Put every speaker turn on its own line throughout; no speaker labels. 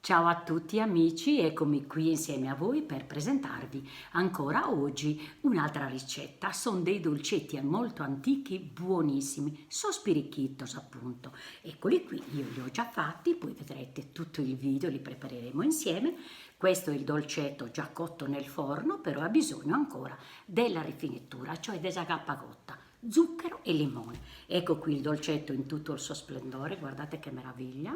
Ciao a tutti amici, eccomi qui insieme a voi per presentarvi ancora oggi un'altra ricetta. Sono dei dolcetti molto antichi, buonissimi, sospirichitos appunto. Eccoli qui, io li ho già fatti, poi vedrete tutto il video, li prepareremo insieme. Questo è il dolcetto già cotto nel forno, però ha bisogno ancora della rifinitura, cioè della gappagotta, zucchero e limone. Ecco qui il dolcetto in tutto il suo splendore, guardate che meraviglia.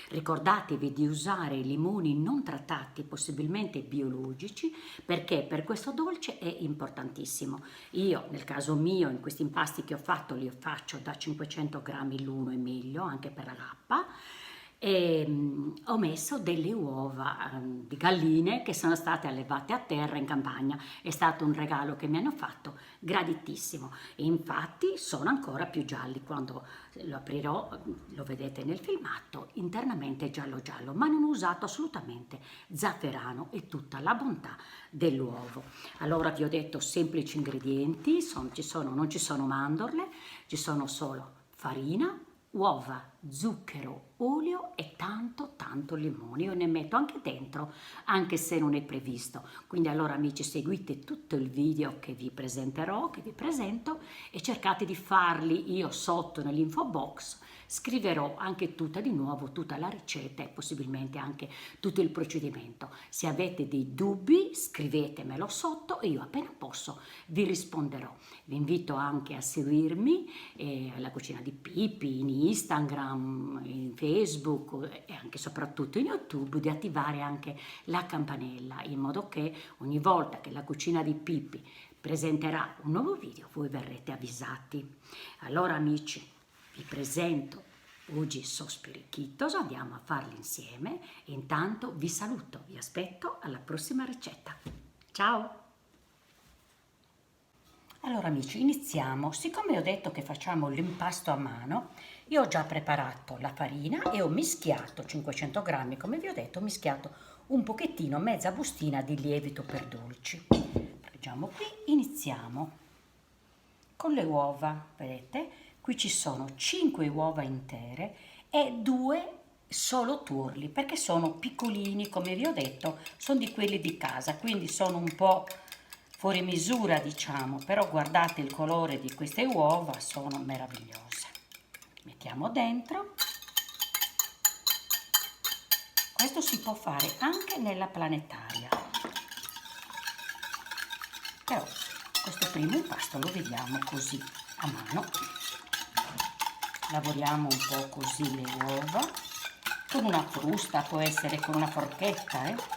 Ricordatevi di usare limoni non trattati, possibilmente biologici, perché per questo dolce è importantissimo. Io, nel caso mio, in questi impasti che ho fatto, li faccio da 500 grammi l'uno, è meglio, anche per la lappa. E ho messo delle uova di galline che sono state allevate a terra in campagna. È stato un regalo che mi hanno fatto, graditissimo. E infatti sono ancora più gialli. Quando lo aprirò, lo vedete nel filmato, internamente giallo giallo, ma non ho usato assolutamente zafferano e tutta la bontà dell'uovo. Allora vi ho detto semplici ingredienti, non ci sono mandorle, ci sono solo farina, uova, zucchero, olio e tanto limone. Io ne metto anche dentro, anche se non è previsto. Quindi allora amici, seguite tutto il video che vi presenterò, che vi presento, e cercate di farli. Io sotto nell'info box scriverò anche di nuovo tutta la ricetta e possibilmente anche tutto il procedimento. Se avete dei dubbi scrivetemelo sotto e io appena posso vi risponderò. Vi invito anche a seguirmi alla Cucina di Pippi in Instagram, in Facebook e anche soprattutto in YouTube, di attivare anche la campanella in modo che ogni volta che la Cucina di Pippi presenterà un nuovo video voi verrete avvisati. Allora amici, vi presento oggi sospirichitos, andiamo a farli insieme e intanto vi saluto, vi aspetto alla prossima ricetta. Ciao! Allora amici, iniziamo. Siccome ho detto che facciamo l'impasto a mano, io ho già preparato la farina e ho mischiato 500 grammi, come vi ho detto, ho mischiato un pochettino, mezza bustina di lievito per dolci. Leggiamo qui, iniziamo con le uova, vedete? Qui ci sono 5 uova intere e 2 solo tuorli, perché sono piccolini, come vi ho detto, sono di quelli di casa, quindi sono un po' fuori misura, diciamo, però guardate il colore di queste uova, sono meravigliose. Mettiamo dentro. Questo si può fare anche nella planetaria, però questo primo impasto lo vediamo così a mano. Lavoriamo un po' così le uova, con una frusta, può essere con una forchetta,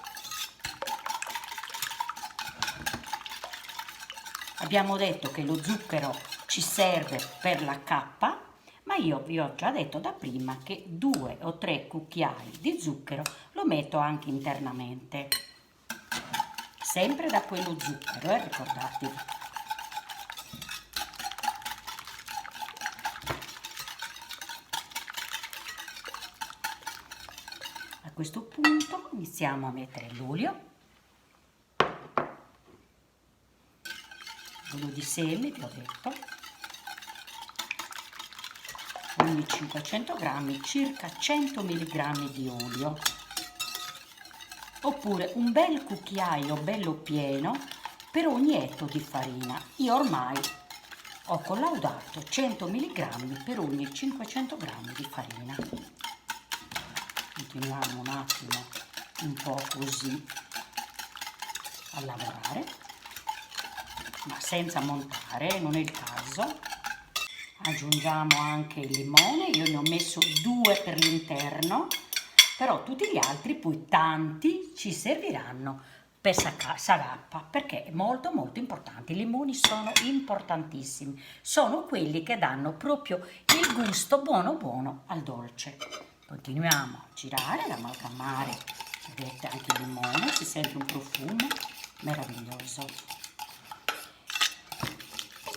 Abbiamo detto che lo zucchero ci serve per la cappa, ma io vi ho già detto da prima che 2 o 3 cucchiai di zucchero lo metto anche internamente, sempre da quello zucchero, ricordatevi. A questo punto iniziamo a mettere l'olio di semi, vi ho detto, ogni 500 grammi circa 100 mg di olio, oppure un bel cucchiaio bello pieno per ogni etto di farina. Io ormai ho collaudato 100 mg per ogni 500 grammi di farina. Continuiamo un attimo, un po' così a lavorare, ma senza montare, non è il caso. Aggiungiamo anche il limone, io ne ho messo 2 per l'interno, però tutti gli altri, poi tanti, ci serviranno per sagappa, perché è molto importante. I limoni sono importantissimi, sono quelli che danno proprio il gusto buono al dolce. Continuiamo a girare, ad amalgamare, vedete anche il limone, si sente un profumo meraviglioso.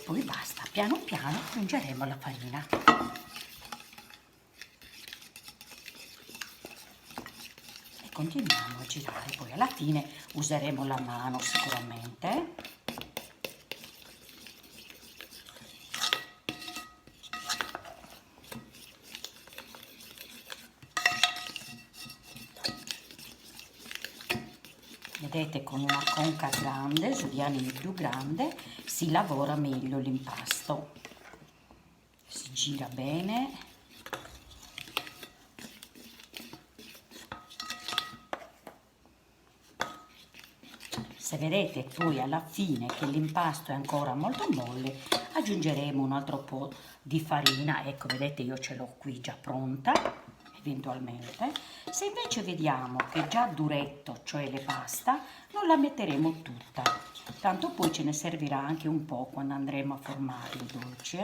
Poi basta, piano piano aggiungeremo la farina. E continuiamo a girare, poi alla fine useremo la mano sicuramente. vedete, con una conca grande, julienne più grande, si lavora meglio l'impasto. Si gira bene. Se vedete poi alla fine che l'impasto è ancora molto molle, aggiungeremo un altro po' di farina. Ecco, vedete, io ce l'ho qui già pronta, eventualmente. Se invece vediamo che è già duretto, cioè le pasta, non la metteremo tutta, tanto poi ce ne servirà anche un po' quando andremo a formare i dolci.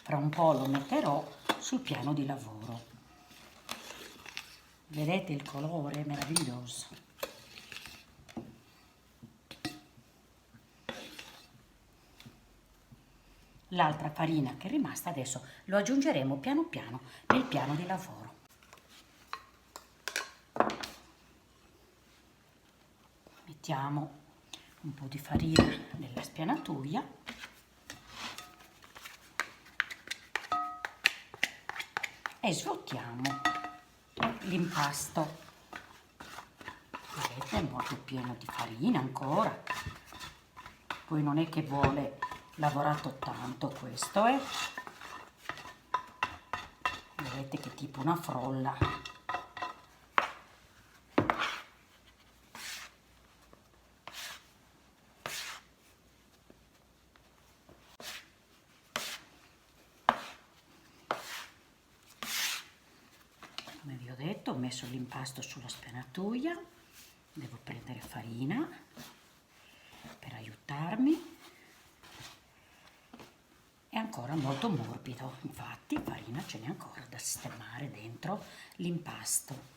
Fra un po' lo metterò sul piano di lavoro. Vedete il colore? Meraviglioso. L'altra farina che è rimasta adesso lo aggiungeremo piano piano nel piano di lavoro. Mettiamo un po' di farina nella spianatoia. E svuotiamo l'impasto. Vedete, è molto pieno di farina ancora. Poi non è che vuole lavorato tanto questo, Vedete che è tipo una frolla. Come vi ho detto, ho messo l'impasto sulla spianatoia, devo prendere farina per aiutarmi. È ancora molto morbido, infatti farina ce n'è ancora da sistemare dentro l'impasto.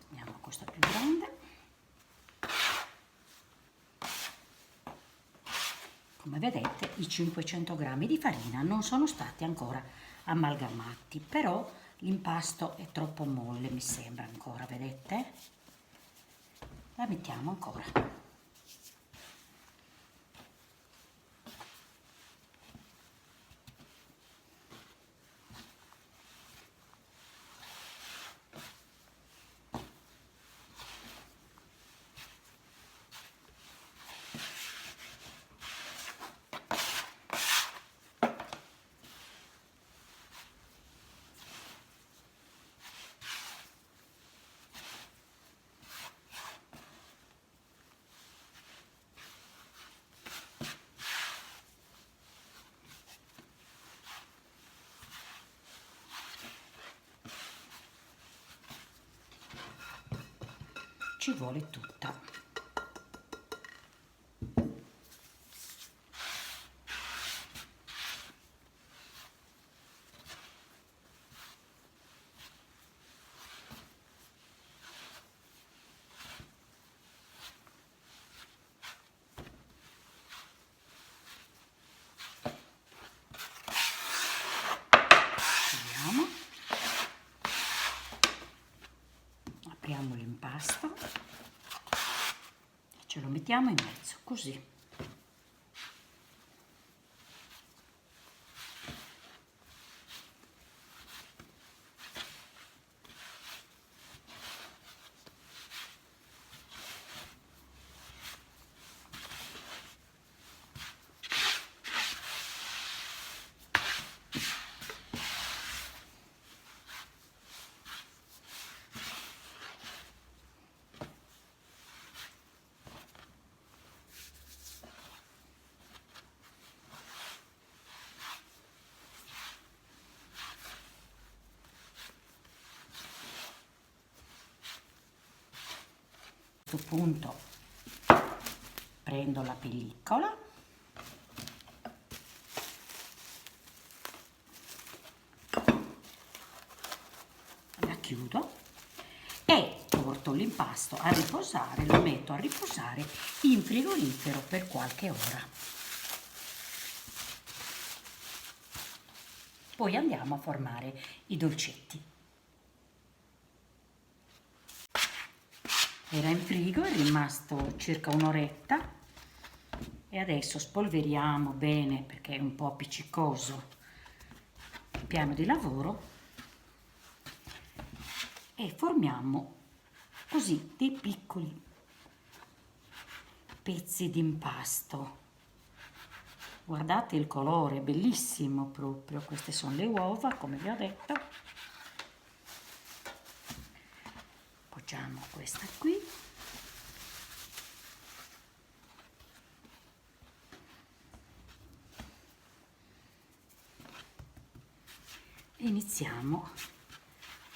Prendiamo questa più grande. Come vedete, i 500 grammi di farina non sono stati ancora amalgamati, però l'impasto è troppo molle, mi sembra ancora, vedete? La mettiamo ancora. Ci vuole tutta. Vediamo. Apriamo l'impasto e ce lo mettiamo in mezzo, così. A questo punto prendo la pellicola, la chiudo e porto l'impasto a riposare, lo metto a riposare in frigorifero per qualche ora. Poi andiamo a formare i dolcetti. Era in frigo, è rimasto circa un'oretta e adesso spolveriamo bene, perché è un po' appiccicoso, il piano di lavoro e formiamo così dei piccoli pezzi di impasto. Guardate il colore, è bellissimo proprio. Queste sono le uova, come vi ho detto. Appoggiamo questa qui. E iniziamo.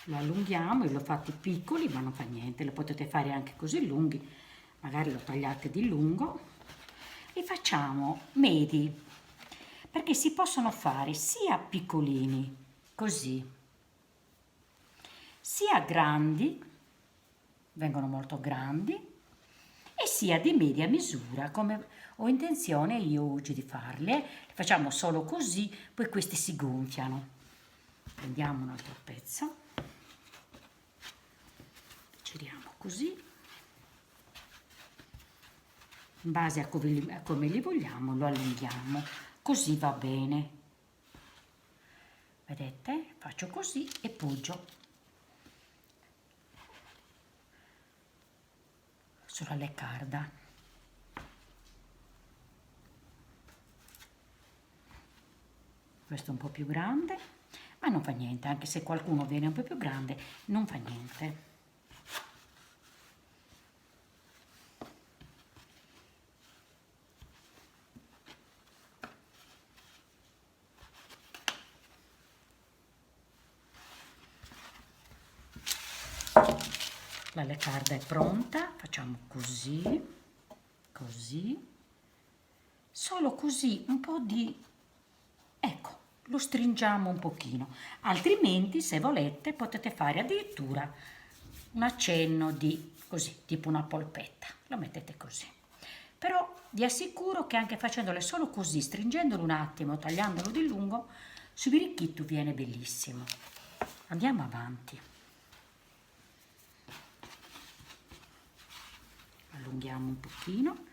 Lo allunghiamo, io l'ho fatti piccoli, ma non fa niente, lo potete fare anche così lunghi, magari lo tagliate di lungo. Li facciamo medi, perché si possono fare sia piccolini, così, sia grandi, vengono molto grandi, e sia di media misura, come ho intenzione io oggi di farle. Li facciamo solo così, poi questi si gonfiano. Prendiamo un altro pezzo, giriamo così. In base a come li vogliamo lo allunghiamo, così va bene. Vedete? Faccio così e poggio sulla leccarda. Questo è un po' più grande, ma non fa niente, anche se qualcuno viene un po' più grande, non fa niente. La leccarda è pronta, facciamo così, così, solo così, un po' di, ecco, lo stringiamo un pochino, altrimenti se volete potete fare addirittura un accenno di così, tipo una polpetta, lo mettete così. Però vi assicuro che anche facendole solo così, stringendolo un attimo, tagliandolo di lungo, su biricchitto viene bellissimo. Andiamo avanti. Allunghiamo un pochino,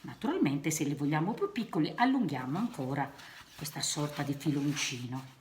naturalmente se li vogliamo più piccoli allunghiamo ancora questa sorta di filoncino.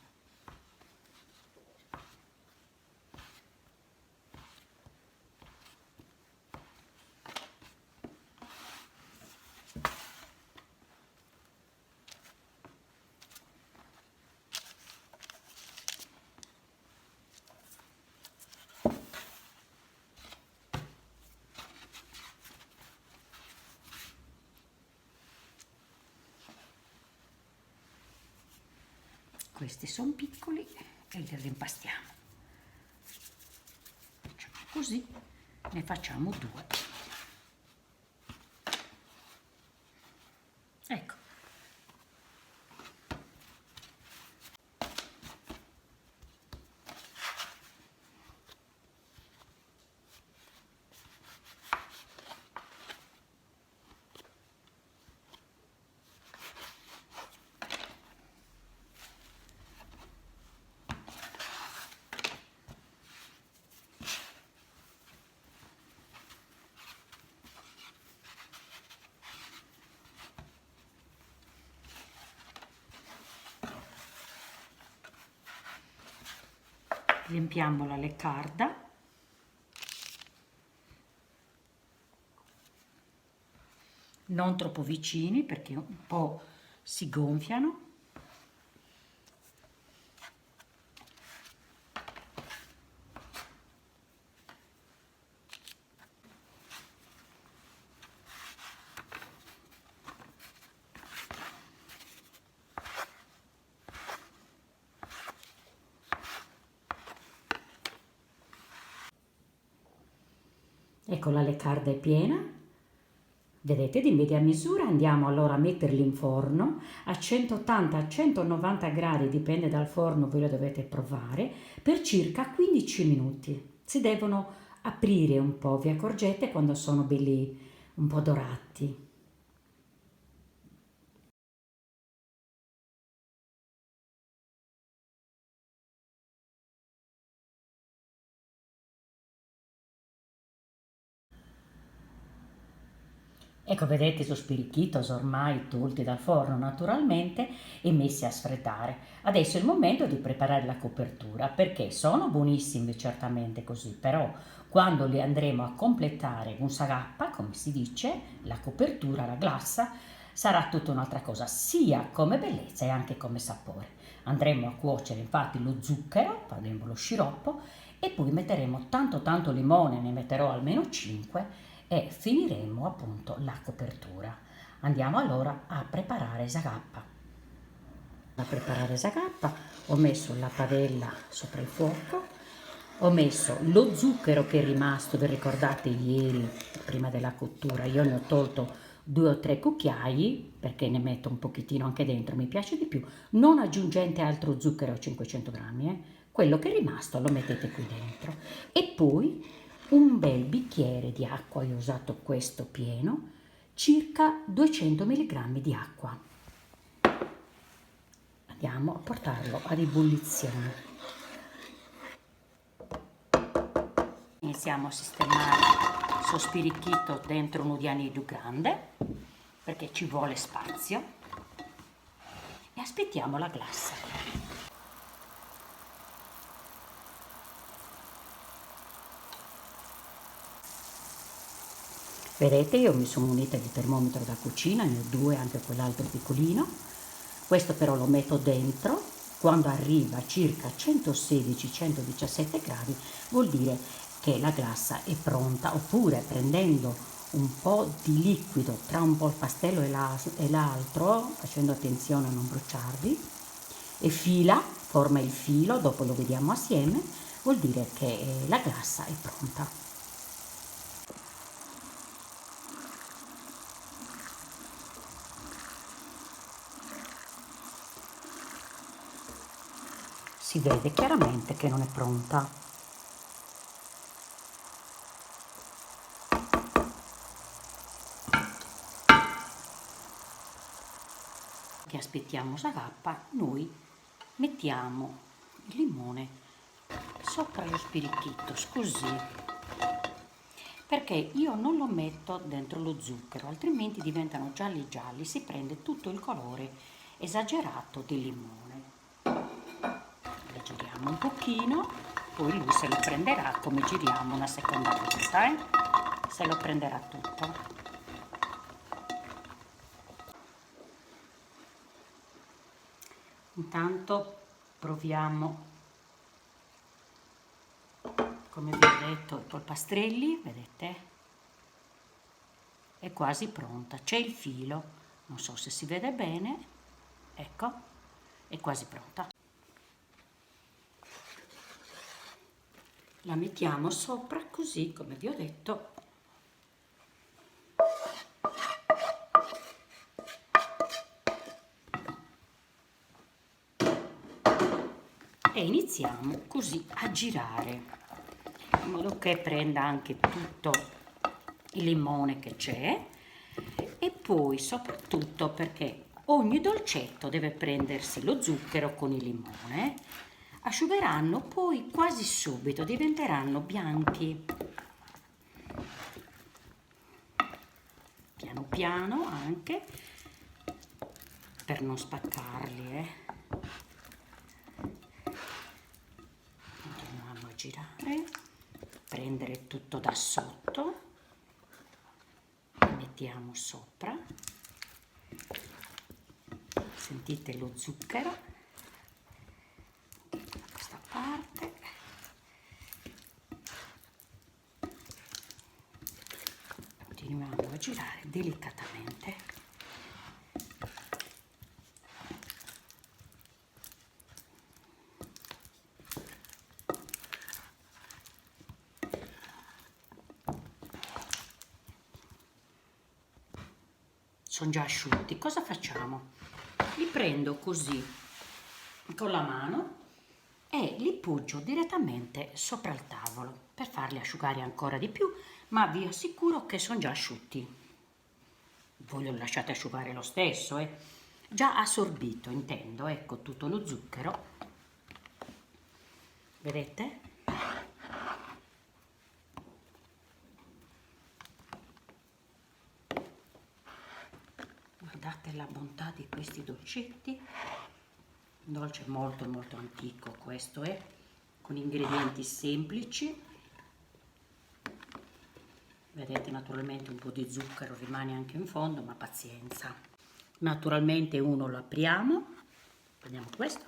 Questi sono piccoli e li rimpastiamo. Facciamo così, ne facciamo due. Ecco. Riempiamo la leccarda. Non troppo vicini perché un po' si gonfiano. Ecco, la leccarda è piena, vedete, di media misura. Andiamo allora a metterli in forno a 180-190 gradi, dipende dal forno, voi lo dovete provare, per circa 15 minuti. Si devono aprire un po', vi accorgete quando sono belli un po' dorati. Ecco, vedete, sono spirichitos ormai tolti dal forno naturalmente e messi a sfrettare. Adesso è il momento di preparare la copertura, perché sono buonissimi certamente così, però quando li andremo a completare un sagappa, come si dice, la copertura, la glassa, sarà tutta un'altra cosa, sia come bellezza e anche come sapore. Andremo a cuocere infatti lo zucchero, faremo lo sciroppo e poi metteremo tanto limone, ne metterò almeno 5 e finiremo appunto la copertura. Andiamo allora a preparare Zacappa. A preparare Zacappa ho messo la padella sopra il fuoco, ho messo lo zucchero che è rimasto, vi ricordate ieri prima della cottura, io ne ho tolto 2 o 3 cucchiai perché ne metto un pochettino anche dentro, mi piace di più. Non aggiungete altro zucchero, 500 grammi, quello che è rimasto lo mettete qui dentro e poi un bel bicchiere di acqua, io ho usato questo pieno, circa 200 mg di acqua. Andiamo a portarlo ad ebollizione. Iniziamo a sistemare il spirichito dentro un udianino grande perché ci vuole spazio e aspettiamo la glassa. Vedete, io mi sono munita di termometro da cucina, ne ho 2, anche quell'altro piccolino. Questo però lo metto dentro, quando arriva a circa 116-117 gradi vuol dire che la glassa è pronta, oppure prendendo un po' di liquido tra un po' il pastello e l'altro, facendo attenzione a non bruciarvi, e forma il filo, dopo lo vediamo assieme, vuol dire che la glassa è pronta. Si vede chiaramente che non è pronta. Che aspettiamo Zacappa, noi mettiamo il limone sopra lo spirichitos, così, perché io non lo metto dentro lo zucchero, altrimenti diventano gialli, si prende tutto il colore esagerato del limone. Le giriamo un pochino, poi lui se lo prenderà, come giriamo una seconda volta, se lo prenderà tutto. Intanto proviamo, come vi ho detto, i polpastrelli, vedete? È quasi pronta, c'è il filo, non so se si vede bene, ecco, è quasi pronta. La mettiamo sopra così, come vi ho detto. E iniziamo così a girare, in modo che prenda anche tutto il limone che c'è e poi soprattutto perché ogni dolcetto deve prendersi lo zucchero con il limone, asciugheranno poi quasi subito, diventeranno bianchi. Piano piano anche, per non spaccarli, Continuiamo a girare, prendere tutto da sotto, mettiamo sopra, sentite lo zucchero, da questa parte, continuiamo a girare delicatamente. Sono già asciutti, cosa facciamo? Li prendo così con la mano e li poggio direttamente sopra il tavolo per farli asciugare ancora di più, ma vi assicuro che sono già asciutti. Voi li lasciate asciugare lo stesso, già assorbito, intendo, ecco tutto lo zucchero. Vedete? Guardate la bontà di questi dolcetti. Un dolce molto molto antico questo, con ingredienti semplici. Vedete, naturalmente un po' di zucchero rimane anche in fondo, ma pazienza. Naturalmente uno lo apriamo, prendiamo questo,